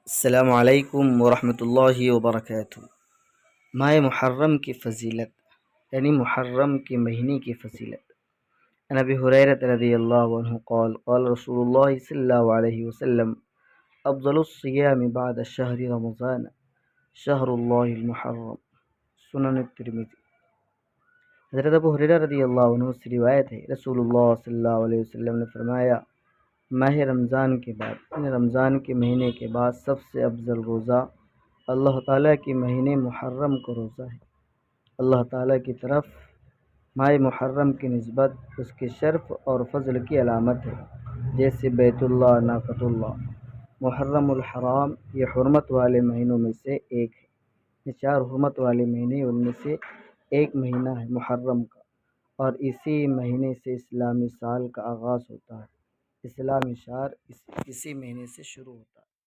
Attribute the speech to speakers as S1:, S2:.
S1: السلام علیکم ورحمۃ اللہ وبرکاتہ۔ ماہ محرم کی فضیلت، یعنی محرم کے مہینے کی فضیلت۔ عن ابی ہریرہ رضی اللہ عنہ قال قال رسول اللہ صلی اللہ علیہ وسلم افضل الصیام بعد شہر رمضان شہر اللہ المحرم۔ سنن الترمذی۔ حضرت ابو ہریرہ رضی اللہ عنہ سے روایت ہے، رسول اللہ صلی اللہ علیہ وسلم نے فرمایا، ماہ رمضان کے بعد، یعنی رمضان کے مہینے کے بعد سب سے افضل روزہ اللہ تعالیٰ کے مہینے محرم کا روزہ ہے۔ اللہ تعالیٰ کی طرف ماہ محرم کی نسبت اس کے شرف اور فضل کی علامت ہے، جیسے بیت اللہ، ناقۃ اللہ۔ محرم الحرام یہ حرمت والے مہینوں میں سے ایک ہے، یہ 4 حرمت والے مہینے ان میں سے ایک مہینہ ہے محرم کا، اور اسی مہینے سے اسلامی سال کا آغاز ہوتا ہے۔ اسلامی شہر اسی مہینے سے شروع ہوتا ہے۔